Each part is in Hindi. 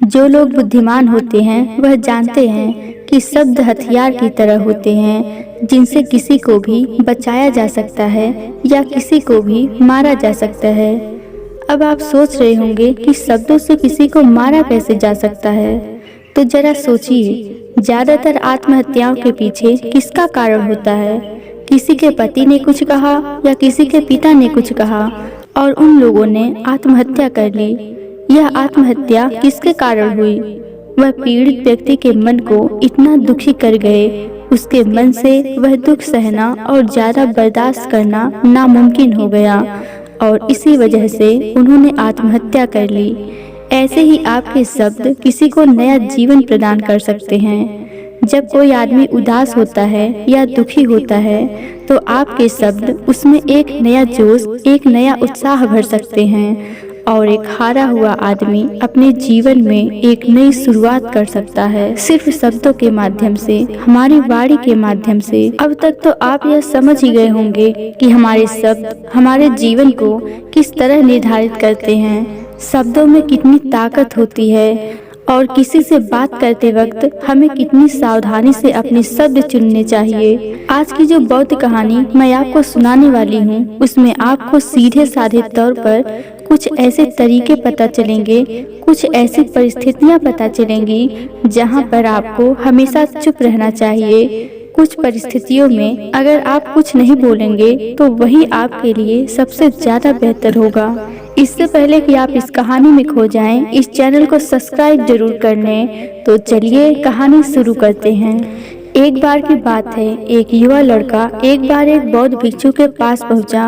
जो लोग बुद्धिमान होते हैं वह जानते हैं कि शब्द हथियार की तरह होते हैं जिनसे किसी को भी बचाया जा सकता है या किसी को भी मारा जा सकता है। अब आप सोच रहे होंगे कि शब्दों से किसी को मारा कैसे जा सकता है, तो जरा सोचिए, ज्यादातर आत्महत्याओं के पीछे किसका कारण होता है? किसी के पति ने कुछ कहा या किसी के पिता ने कुछ कहा और उन लोगों ने आत्महत्या कर ली। यह आत्महत्या किसके कारण हुई? वह पीड़ित व्यक्ति के मन को इतना दुखी कर गए, उसके मन से वह दुख सहना और ज्यादा बर्दाश्त करना नामुमकिन हो गया और इसी वजह से उन्होंने आत्महत्या कर ली। ऐसे ही आपके शब्द किसी को नया जीवन प्रदान कर सकते हैं। जब कोई आदमी उदास होता है या दुखी होता है तो आपके शब्द उसमें एक नया जोश, एक नया उत्साह भर सकते हैं और एक हारा हुआ आदमी अपने जीवन में एक नई शुरुआत कर सकता है, सिर्फ शब्दों के माध्यम से, हमारी वाणी के माध्यम से। अब तक तो आप यह समझ ही गए होंगे कि हमारे शब्द हमारे जीवन को किस तरह निर्धारित करते हैं, शब्दों में कितनी ताकत होती है और किसी से बात करते वक्त हमें कितनी सावधानी से अपने शब्द चुनने चाहिए। आज की जो बौद्ध कहानी मैं आपको सुनाने वाली हूँ, उसमें आपको सीधे साधे तौर पर कुछ ऐसे तरीके पता चलेंगे, कुछ ऐसी परिस्थितियाँ पता चलेंगी जहाँ पर आपको हमेशा चुप रहना चाहिए। कुछ परिस्थितियों में अगर आप कुछ नहीं बोलेंगे तो वही आपके लिए सबसे ज्यादा बेहतर होगा। इससे पहले कि आप इस कहानी में खो जाएं, इस चैनल को सब्सक्राइब जरूर कर लें। तो चलिए कहानी शुरू करते हैं। एक बार की बात है, एक युवा लड़का एक बार एक बौद्ध भिक्षु के पास पहुंचा।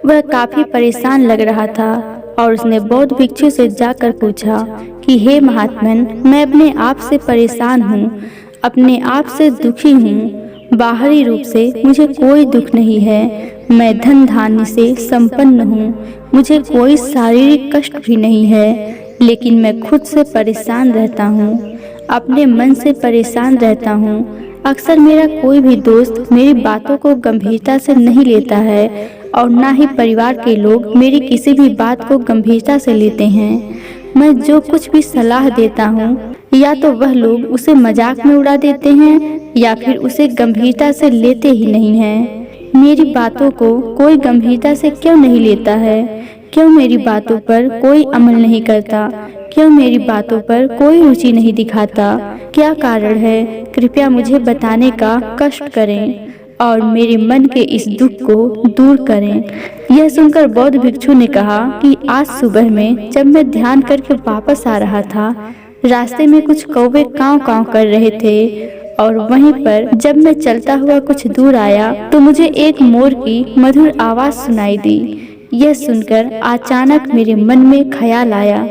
वह काफी परेशान लग रहा था और उसने बौद्ध भिक्षु से जाकर पूछा कि हे महात्मन, मैं अपने आप से परेशान हूँ, अपने आप से दुखी हूँ। बाहरी रूप से मुझे कोई दुख नहीं है, मैं धन धान्य से संपन्न हूँ, मुझे कोई शारीरिक कष्ट भी नहीं है, लेकिन मैं खुद से परेशान रहता हूँ, अपने मन से परेशान रहता हूँ। अक्सर मेरा कोई भी दोस्त मेरी बातों को गंभीरता से नहीं लेता है और न ही परिवार के लोग मेरी किसी भी बात को गंभीरता से लेते हैं। मैं जो कुछ भी सलाह देता हूँ या तो वह लोग उसे मजाक में उड़ा देते हैं या फिर उसे गंभीरता से लेते ही नहीं हैं। मेरी बातों को कोई गंभीरता से क्यों नहीं लेता है? क्यों मेरी बातों पर कोई अमल नहीं करता? क्यों मेरी बातों पर कोई रुचि नहीं दिखाता? क्या कारण है? कृपया मुझे बताने का कष्ट करें और मेरे मन के इस दुख को दूर करें। यह सुनकर बौद्ध भिक्षु ने कहा कि आज सुबह में जब मैं ध्यान करके वापस आ रहा था, रास्ते में कुछ कौवे कांव कांव कर रहे थे और वहीं पर जब मैं चलता हुआ कुछ दूर आया तो मुझे एक मोर की मधुर आवाज सुनाई दी। यह सुनकर अचानक मेरे मन में ख्याल आया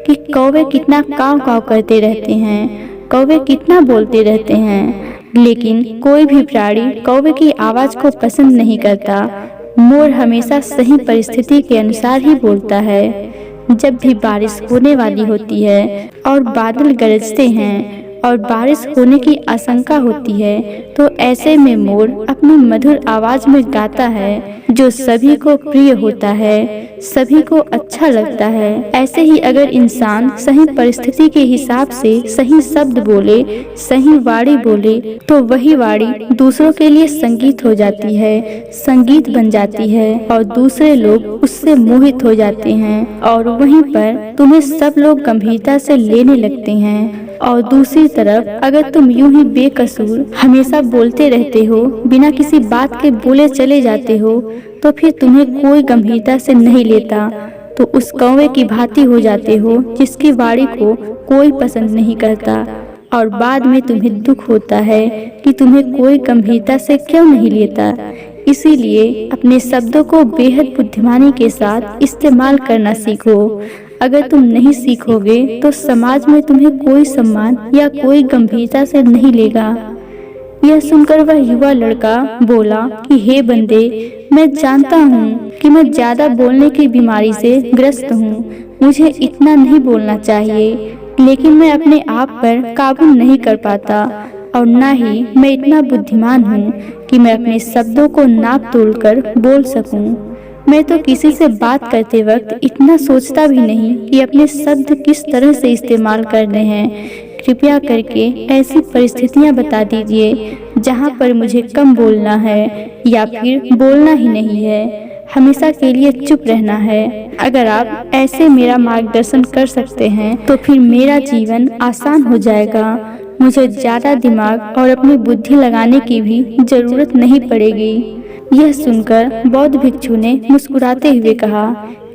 कि कौवे कितना कांव कांव करते रहते हैं, कौवे कितना बोलते रहते हैं, लेकिन कोई भी प्राणी कौवे की आवाज को पसंद नहीं करता। मोर हमेशा सही परिस्थिति के अनुसार ही बोलता है। जब भी बारिश होने वाली होती है और बादल गरजते हैं और बारिश होने की आशंका होती है तो ऐसे में मोर अपनी मधुर आवाज में गाता है जो सभी को प्रिय होता है, सभी को अच्छा लगता है। ऐसे ही अगर इंसान सही परिस्थिति के हिसाब से सही शब्द बोले, सही वाणी बोले तो वही वाणी दूसरों के लिए संगीत हो जाती है, संगीत बन जाती है और दूसरे लोग उससे मोहित हो जाते हैं और वहीं पर तुम्हें सब लोग गंभीरता से लेने लगते हैं। और दूसरी तरफ अगर तुम यूं ही बेकसूर हमेशा बोलते रहते हो, बिना किसी बात के बोले चले जाते हो, तो फिर तुम्हें कोई गंभीरता से नहीं लेता, तो उस कौवे की भांति हो जाते हो जिसकी वाणी को कोई पसंद नहीं करता और बाद में तुम्हें दुख होता है कि तुम्हें कोई गंभीरता से क्यों नहीं लेता। इसीलिए अपने शब्दों को बेहद बुद्धिमानी के साथ इस्तेमाल करना सीखो। अगर तुम नहीं सीखोगे तो समाज में तुम्हें कोई सम्मान या कोई गंभीरता से नहीं लेगा। यह सुनकर वह युवा लड़का बोला कि हे बंदे, मैं जानता हूँ कि मैं ज्यादा बोलने की बीमारी से ग्रस्त हूँ, मुझे इतना नहीं बोलना चाहिए, लेकिन मैं अपने आप पर काबू नहीं कर पाता और न ही मैं इतना बुद्धिमान हूँ कि मैं अपने शब्दों को नाप तोल कर बोल सकूं। मैं तो किसी से बात करते वक्त इतना सोचता भी नहीं कि अपने शब्द किस तरह से इस्तेमाल करने हैं। कृपया करके ऐसी परिस्थितियां बता दीजिए जहां पर मुझे कम बोलना है या फिर बोलना ही नहीं है, हमेशा के लिए चुप रहना है। अगर आप ऐसे मेरा मार्गदर्शन कर सकते हैं तो फिर मेरा जीवन आसान हो जाएगा। मुझे ज़्यादा दिमाग और अपनी बुद्धि लगाने की भी जरूरत नहीं पड़ेगी। यह सुनकर बौद्ध भिक्षु ने मुस्कुराते हुए कहा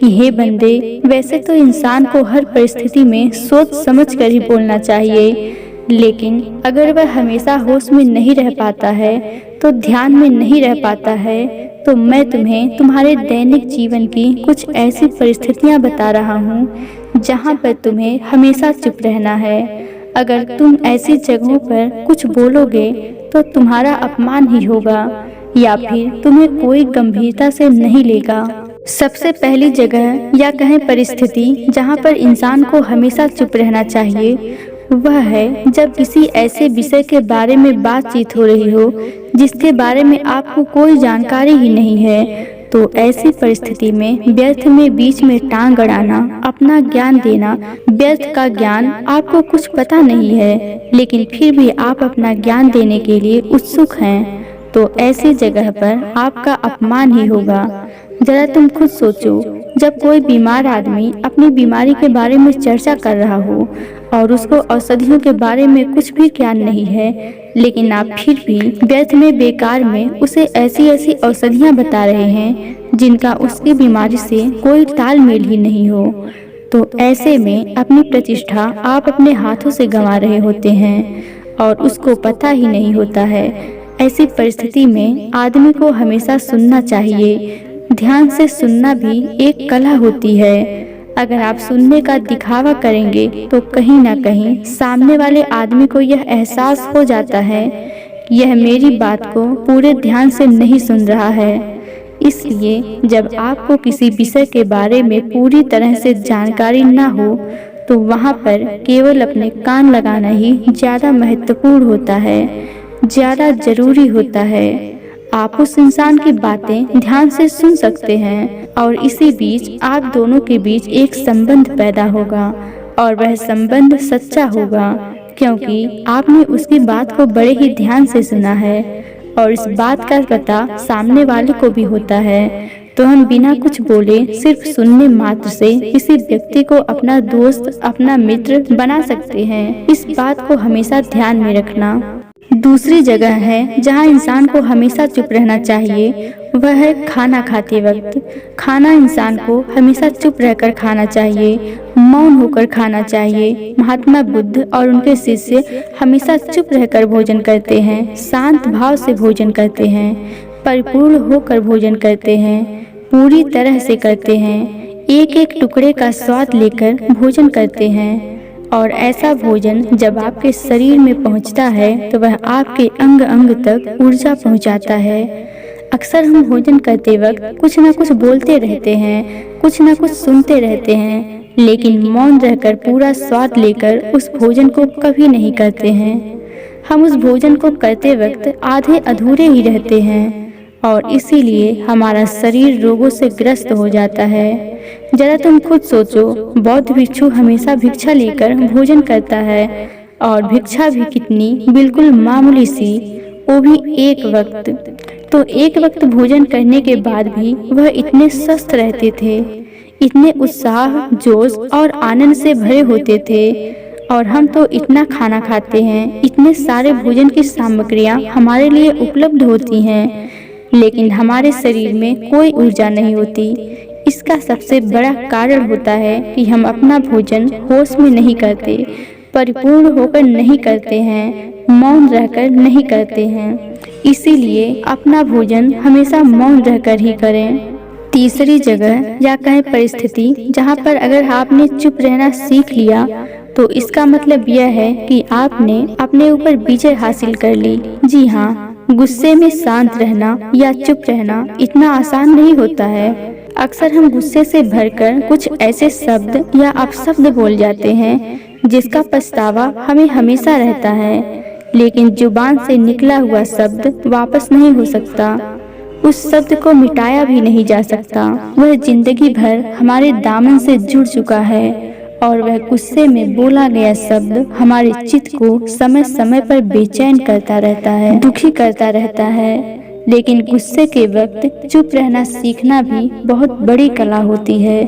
कि हे बंदे, वैसे तो इंसान को हर परिस्थिति में सोच समझ कर ही बोलना चाहिए, लेकिन अगर वह हमेशा होश में नहीं रह पाता है, तो ध्यान में नहीं रह पाता है, तो मैं तुम्हें तुम्हारे दैनिक जीवन की कुछ ऐसी परिस्थितियां बता रहा हूँ जहाँ पर तुम्हें हमेशा चुप रहना है। अगर तुम ऐसी जगहों पर कुछ बोलोगे तो तुम्हारा अपमान ही होगा या फिर तुम्हें कोई गंभीरता से नहीं लेगा। सबसे पहली जगह या कहें परिस्थिति जहाँ पर इंसान को हमेशा चुप रहना चाहिए, वह है जब किसी ऐसे विषय के बारे में बातचीत हो रही हो जिसके बारे में आपको कोई जानकारी ही नहीं है। तो ऐसी परिस्थिति में व्यर्थ में बीच में टांग अड़ाना, अपना ज्ञान देना, व्यर्थ का ज्ञान आपको कुछ पता नहीं है लेकिन फिर भी आप अपना ज्ञान देने के लिए उत्सुक हैं, तो ऐसी जगह पर आपका अपमान ही होगा। जरा तुम खुद सोचो, जब कोई बीमार आदमी अपनी बीमारी के बारे में चर्चा कर रहा हो और उसको औषधियों के बारे में कुछ भी ज्ञान नहीं है, लेकिन आप फिर भी व्यर्थ में बेकार में उसे ऐसी ऐसी औषधियाँ बता रहे हैं जिनका उसकी बीमारी से कोई तालमेल ही नहीं हो, तो ऐसे में अपनी प्रतिष्ठा आप अपने हाथों से गंवा रहे होते हैं और उसको पता ही नहीं होता है। ऐसी परिस्थिति में आदमी को हमेशा सुनना चाहिए। ध्यान से सुनना भी एक कला होती है। अगर आप सुनने का दिखावा करेंगे तो कहीं ना कहीं सामने वाले आदमी को यह एहसास हो जाता है कि यह मेरी बात को पूरे ध्यान से नहीं सुन रहा है। इसलिए जब आपको किसी विषय के बारे में पूरी तरह से जानकारी ना हो तो वहाँ पर केवल अपने कान लगाना ही ज़्यादा महत्वपूर्ण होता है, ज़्यादा जरूरी होता है। आप उस इंसान की बातें ध्यान से सुन सकते हैं और इसी बीच आप दोनों के बीच एक संबंध पैदा होगा और वह संबंध सच्चा होगा क्योंकि आपने उसकी बात को बड़े ही ध्यान से सुना है और इस बात का पता सामने वाले को भी होता है। तो हम बिना कुछ बोले सिर्फ सुनने मात्र से किसी व्यक्ति को अपना दोस्त, अपना मित्र बना सकते हैं। इस बात को हमेशा ध्यान में रखना। दूसरी जगह है जहां इंसान को हमेशा चुप रहना चाहिए, वह है खाना खाते वक्त। खाना इंसान को हमेशा चुप रहकर खाना चाहिए, मौन होकर खाना चाहिए। महात्मा बुद्ध और उनके शिष्य हमेशा चुप रहकर भोजन करते हैं, शांत भाव से भोजन करते हैं, परिपूर्ण होकर भोजन करते हैं, पूरी तरह से करते हैं, एक एक टुकड़े का स्वाद लेकर भोजन करते हैं। और ऐसा भोजन जब आपके शरीर में पहुंचता है तो वह आपके अंग अंग तक ऊर्जा पहुंचाता है। अक्सर हम भोजन करते वक्त कुछ ना कुछ बोलते रहते हैं, कुछ ना कुछ सुनते रहते हैं, लेकिन मौन रहकर पूरा स्वाद लेकर उस भोजन को कभी नहीं करते हैं। हम उस भोजन को करते वक्त आधे अधूरे ही रहते हैं और इसीलिए हमारा शरीर रोगों से ग्रस्त हो जाता है। जरा तुम खुद सोचो, बौद्ध भिक्षु हमेशा भिक्षा लेकर भोजन करता है और भिक्षा भी कितनी बिल्कुल मामूली सी, वो भी एक वक्त। तो एक वक्त भोजन करने के बाद भी वह इतने स्वस्थ रहते थे, इतने उत्साह, जोश और आनंद से भरे होते थे। और हम तो इतना खाना खाते हैं, इतने सारे भोजन की सामग्रियां हमारे लिए उपलब्ध होती हैं, लेकिन हमारे शरीर में कोई ऊर्जा नहीं होती। इसका सबसे बड़ा कारण होता है कि हम अपना भोजन होश में नहीं करते, परिपूर्ण होकर नहीं करते हैं, मौन रहकर नहीं करते हैं। इसीलिए अपना भोजन हमेशा मौन रहकर ही करें। तीसरी जगह या कहें परिस्थिति जहाँ पर अगर आपने चुप रहना सीख लिया तो इसका मतलब यह है कि आपने अपने ऊपर विजय हासिल कर ली। जी हाँ, गुस्से में शांत रहना या चुप रहना इतना आसान नहीं होता है। अक्सर हम गुस्से से भरकर कुछ ऐसे शब्द या अपशब्द बोल जाते हैं जिसका पछतावा हमें हमेशा रहता है, लेकिन जुबान से निकला हुआ शब्द वापस नहीं हो सकता। उस शब्द को मिटाया भी नहीं जा सकता। वह जिंदगी भर हमारे दामन से जुड़ चुका है और वह गुस्से में बोला गया शब्द हमारे चित्त को समय समय पर बेचैन करता रहता है, दुखी करता रहता है। लेकिन गुस्से के वक्त चुप रहना सीखना भी बहुत बड़ी कला होती है।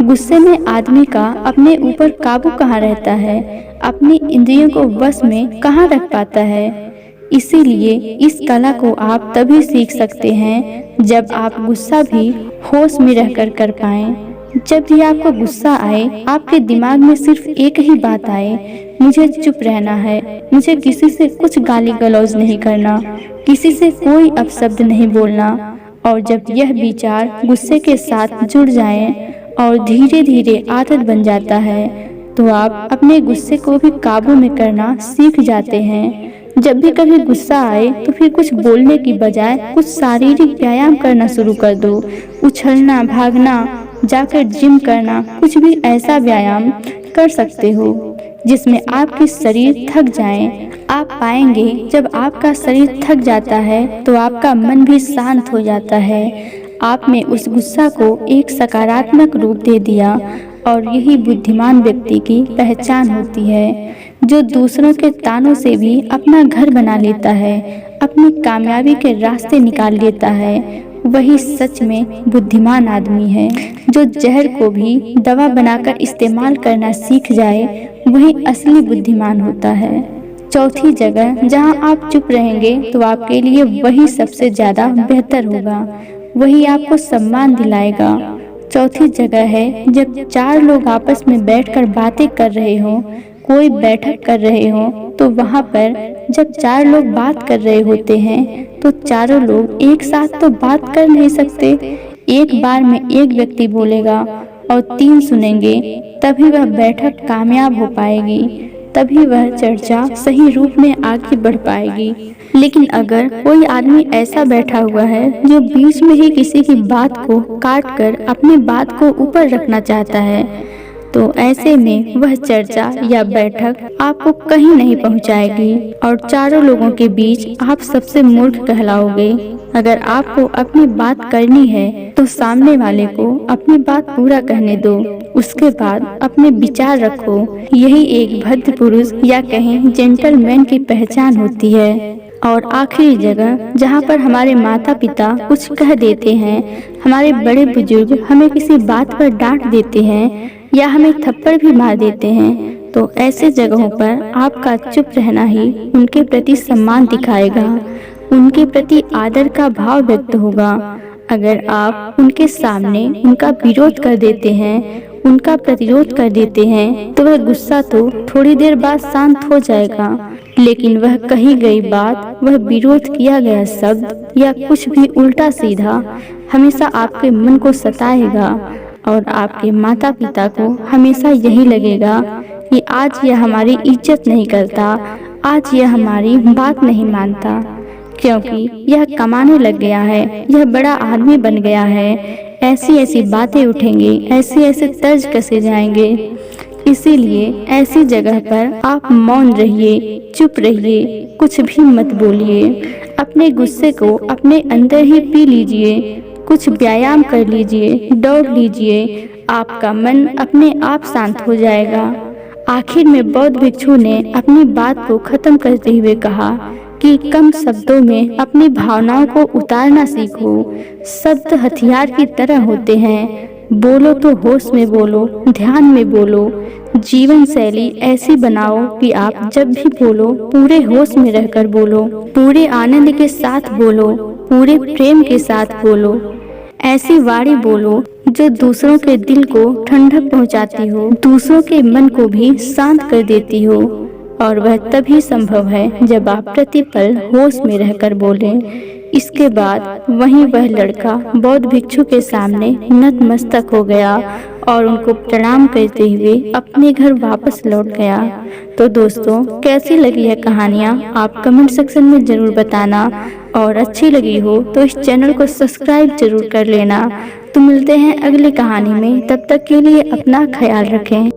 गुस्से में आदमी का अपने ऊपर काबू कहाँ रहता है, अपनी इंद्रियों को वश में कहाँ रख पाता है। इसीलिए इस कला को आप तभी सीख सकते हैं जब आप गुस्सा भी होश में रहकर कर पाएं। जब भी आपको गुस्सा आए, आपके दिमाग में सिर्फ एक ही बात आए, मुझे चुप रहना है, मुझे किसी से कुछ गाली गलौज नहीं करना, किसी से कोई अपशब्द नहीं बोलना। और जब यह विचार गुस्से के साथ जुड़ जाएं और धीरे धीरे आदत बन जाता है, तो आप अपने गुस्से को भी काबू में करना सीख जाते हैं। जब भी कभी गुस्सा आए तो फिर कुछ बोलने की बजाय कुछ शारीरिक व्यायाम करना शुरू कर दो। उछलना, भागना, जाकर जिम करना, कुछ भी ऐसा व्यायाम कर सकते हो जिसमें आपकी शरीर थक जाए। आप पाएंगे जब आपका शरीर थक जाता है तो आपका मन भी शांत हो जाता है। आपने उस गुस्सा को एक सकारात्मक रूप दे दिया और यही बुद्धिमान व्यक्ति की पहचान होती है, जो दूसरों के तानों से भी अपना घर बना लेता है, अपनी कामयाबी के रास्ते निकाल लेता है। वही सच में बुद्धिमान आदमी है। जो जहर को भी दवा बनाकर इस्तेमाल करना सीख जाए, वही असली बुद्धिमान होता है। चौथी जगह जहां आप चुप रहेंगे तो आपके लिए वही सबसे ज्यादा बेहतर होगा, वही आपको सम्मान दिलाएगा। चौथी जगह है जब चार लोग आपस में बैठकर बातें कर रहे हो, कोई बैठक कर रहे हो, तो वहां पर जब चार लोग बात कर रहे होते हैं तो चारों लोग एक साथ तो बात कर नहीं सकते। एक बार में एक व्यक्ति बोलेगा और तीन सुनेंगे, तभी वह बैठक कामयाब हो पाएगी, तभी वह चर्चा सही रूप में आगे बढ़ पाएगी। लेकिन अगर कोई आदमी ऐसा बैठा हुआ है जो बीच में ही किसी की बात को काट कर अपनी बात को ऊपर रखना चाहता है, तो ऐसे में वह चर्चा या बैठक आपको कहीं नहीं पहुंचाएगी और चारों लोगों के बीच आप सबसे मूर्ख कहलाओगे। अगर आपको अपनी बात करनी है तो सामने वाले को अपनी बात पूरा कहने दो, उसके बाद अपने विचार रखो। यही एक भद्र पुरुष या कहें जेंटलमैन की पहचान होती है। और आखिरी जगह जहाँ पर हमारे माता पिता कुछ कह देते हैं, हमारे बड़े बुजुर्ग हमें किसी बात पर डांट देते हैं या हमें थप्पड़ भी मार देते हैं, तो ऐसे जगहों पर आपका चुप रहना ही उनके प्रति सम्मान दिखाएगा, उनके प्रति आदर का भाव व्यक्त होगा। अगर आप उनके सामने उनका विरोध कर देते हैं, उनका प्रतिरोध कर देते हैं, तो वह गुस्सा तो थोड़ी देर बाद शांत हो जाएगा, लेकिन वह कही गई बात, वह विरोध किया गया शब्द या कुछ भी उल्टा सीधा हमेशा आपके मन को सताएगा और आपके माता पिता को हमेशा यही लगेगा कि आज यह हमारी इज्जत नहीं करता, आज यह हमारी बात नहीं मानता, क्योंकि यह कमाने लग गया है, यह बड़ा आदमी बन गया है। ऐसी ऐसी बातें उठेंगी, ऐसे ऐसे तर्ज कसे जाएंगे। इसीलिए ऐसी जगह पर आप मौन रहिए, चुप रहिए, कुछ भी मत बोलिए। अपने गुस्से को अपने अंदर ही पी लीजिए, कुछ व्यायाम कर लीजिए, दौड़ लीजिए, आपका मन अपने आप शांत हो जाएगा। आखिर में बौद्ध भिक्षु ने अपनी बात को खत्म करते हुए कहा कि कम शब्दों में अपनी भावनाओं को उतारना सीखो। शब्द हथियार की तरह होते हैं, बोलो तो होश में बोलो, ध्यान में बोलो। जीवन शैली ऐसी बनाओ कि आप जब भी बोलो पूरे होश में रहकर बोलो, पूरे आनंद के साथ बोलो, पूरे प्रेम के साथ बोलो। ऐसी वाणी बोलो जो दूसरों के दिल को ठंडक पहुंचाती हो, दूसरों के मन को भी शांत कर देती हो। और वह तभी संभव है जब आप प्रतिपल होश में रहकर बोलें। इसके बाद वहीं वह लड़का बौद्ध भिक्षु के सामने नतमस्तक हो गया और उनको प्रणाम करते हुए अपने घर वापस लौट गया। तो दोस्तों, कैसी लगी है कहानियाँ आप कमेंट सेक्शन में जरूर बताना, और अच्छी लगी हो तो इस चैनल को सब्सक्राइब जरूर कर लेना। तो मिलते हैं अगली कहानी में, तब तक के लिए अपना ख्याल रखें।